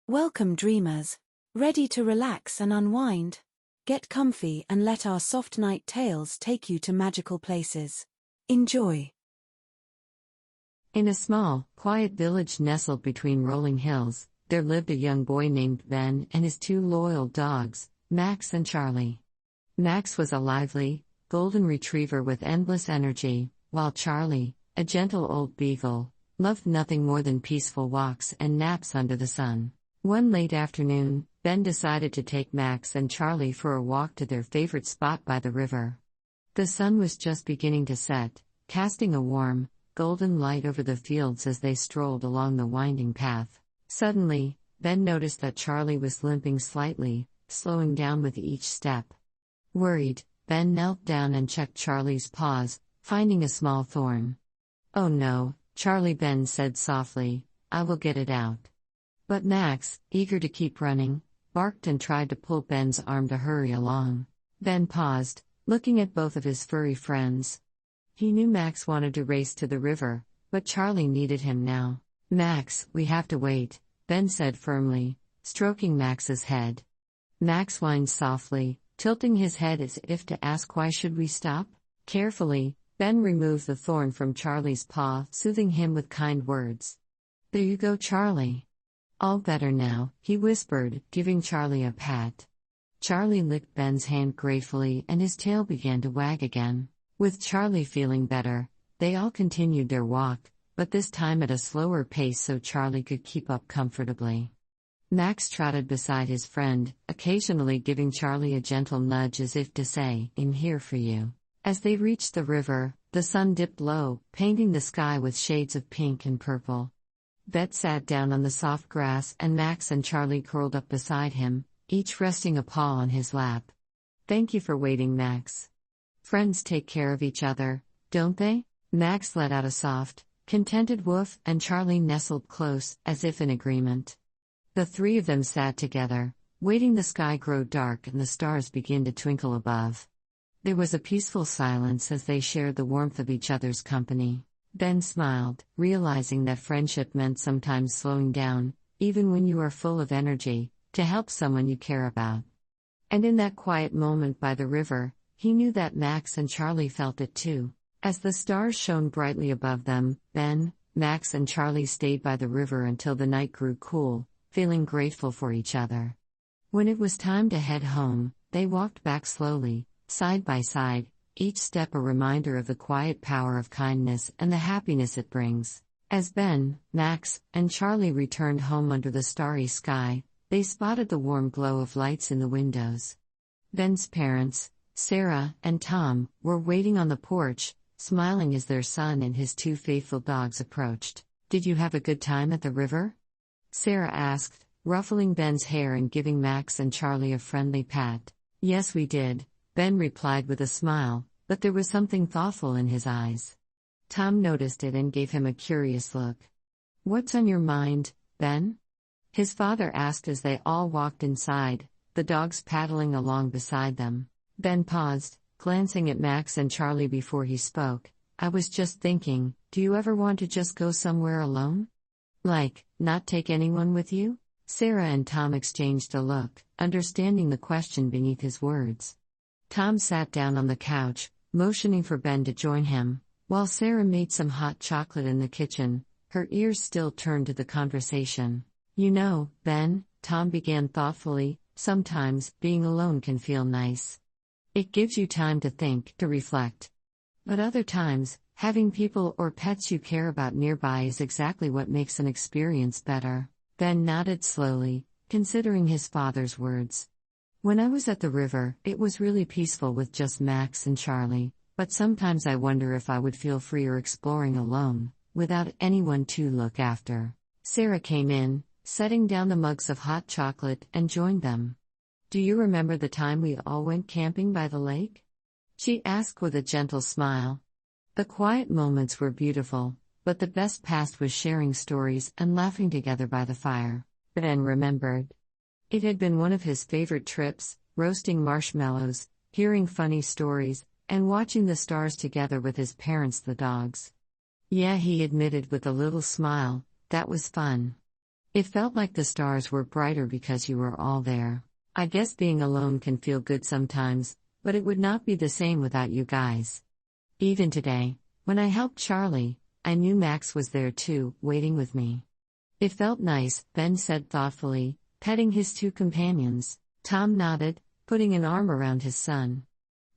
Welcome, dreamers. Ready to relax and unwind? Get comfy and let our soft night tales take you to magical places. Enjoy. In a small, quiet village nestled between rolling hills, there lived a young boy named Ben and his two loyal dogs, Max and Charlie. Max was a lively, golden retriever with endless energy, while Charlie, a gentle old beagle, loved nothing more than peaceful walks and naps under the sun. One late afternoon, Ben decided to take Max and Charlie for a walk to their favorite spot by the river. The sun was just beginning to set, casting a warm, golden light over the fields as they strolled along the winding path. Suddenly, Ben noticed that Charlie was limping slightly, slowing down with each step. Worried, Ben knelt down and checked Charlie's paws, finding a small thorn. "Oh no, Charlie," Ben said softly, "I will get it out." But Max, eager to keep running, barked and tried to pull Ben's arm to hurry along. Ben paused, looking at both of his furry friends. He knew Max wanted to race to the river, but Charlie needed him now. "Max, we have to wait," Ben said firmly, stroking Max's head. Max whined softly, tilting his head as if to ask, "Why should we stop?" Carefully, Ben removed the thorn from Charlie's paw, soothing him with kind words. "There you go, Charlie. All better now," he whispered, giving Charlie a pat. Charlie licked Ben's hand gratefully and his tail began to wag again. With Charlie feeling better, they all continued their walk, but this time at a slower pace so Charlie could keep up comfortably. Max trotted beside his friend, occasionally giving Charlie a gentle nudge as if to say, "I'm here for you." As they reached the river, the sun dipped low, painting the sky with shades of pink and purple. Bet sat down on the soft grass and Max and Charlie curled up beside him, each resting a paw on his lap. "Thank you for waiting, Max. Friends take care of each other, don't they?" Max let out a soft, contented woof and Charlie nestled close, as if in agreement. The three of them sat together, waiting the sky grow dark and the stars begin to twinkle above. There was a peaceful silence as they shared the warmth of each other's company. Ben smiled, realizing that friendship meant sometimes slowing down, even when you are full of energy, to help someone you care about. And in that quiet moment by the river, he knew that Max and Charlie felt it too. As the stars shone brightly above them, Ben, Max and Charlie stayed by the river until the night grew cool, feeling grateful for each other. When it was time to head home, they walked back slowly, side by side, each step a reminder of the quiet power of kindness and the happiness it brings. As Ben, Max, and Charlie returned home under the starry sky, they spotted the warm glow of lights in the windows. Ben's parents, Sarah and Tom, were waiting on the porch, smiling as their son and his two faithful dogs approached. "Did you have a good time at the river?" Sarah asked, ruffling Ben's hair and giving Max and Charlie a friendly pat. "Yes, we did," Ben replied with a smile, but there was something thoughtful in his eyes. Tom noticed it and gave him a curious look. "What's on your mind, Ben?" his father asked as they all walked inside, the dogs paddling along beside them. Ben paused, glancing at Max and Charlie before he spoke. "I was just thinking, do you ever want to just go somewhere alone? Like, not take anyone with you?" Sarah and Tom exchanged a look, understanding the question beneath his words. Tom sat down on the couch, motioning for Ben to join him, while Sarah made some hot chocolate in the kitchen, her ears still turned to the conversation. "You know, Ben," Tom began thoughtfully, "sometimes, being alone can feel nice. It gives you time to think, to reflect. But other times, having people or pets you care about nearby is exactly what makes an experience better." Ben nodded slowly, considering his father's words. "When I was at the river, it was really peaceful with just Max and Charlie, but sometimes I wonder if I would feel freer exploring alone, without anyone to look after." Sarah came in, setting down the mugs of hot chocolate, and joined them. "Do you remember the time we all went camping by the lake?" she asked with a gentle smile. The quiet moments were beautiful, but the best part was sharing stories and laughing together by the fire. Ben remembered. It had been one of his favorite trips, roasting marshmallows, hearing funny stories, and watching the stars together with his parents, the dogs. "Yeah," he admitted with a little smile, "that was fun." It felt like the stars were brighter because you were all there. I guess being alone can feel good sometimes, but it would not be the same without you guys. Even today, when I helped Charlie, I knew Max was there too, waiting with me. It felt nice, Ben said thoughtfully, petting his two companions. Tom nodded, putting an arm around his son.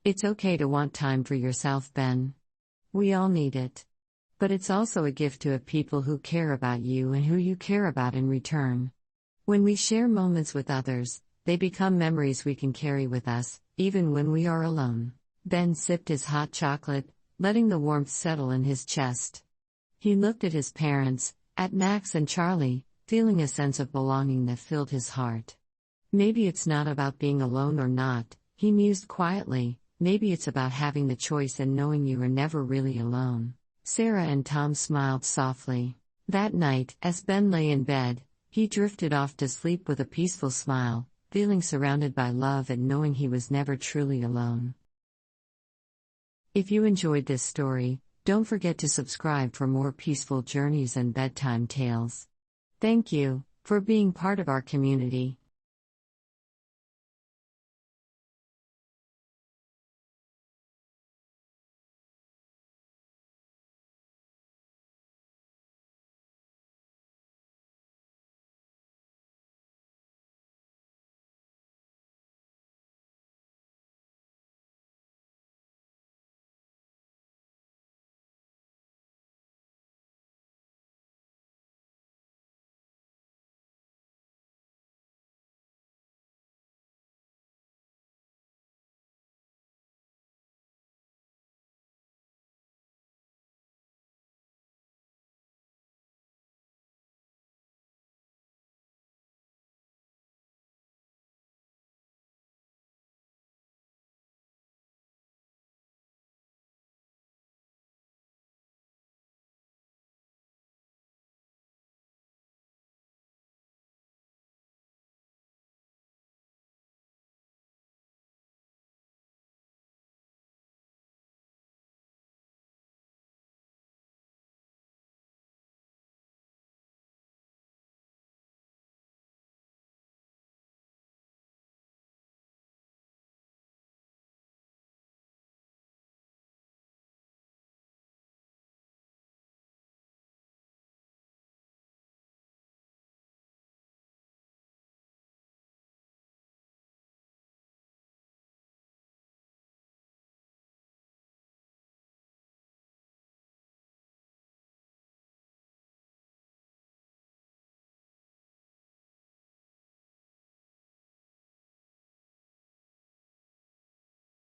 It's okay to want time for yourself, Ben. We all need it. But it's also a gift to have people who care about you and who you care about in return. When we share moments with others, they become memories we can carry with us, even when we are alone. Ben sipped his hot chocolate, letting the warmth settle in his chest. He looked at his parents, at Max and Charlie, feeling a sense of belonging that filled his heart. Maybe it's not about being alone or not, he mused quietly, maybe it's about having the choice and knowing you are never really alone. Sarah and Tom smiled softly. That night, as Ben lay in bed, he drifted off to sleep with a peaceful smile, feeling surrounded by love and knowing he was never truly alone. If you enjoyed this story, don't forget to subscribe for more peaceful journeys and bedtime tales. Thank you for being part of our community.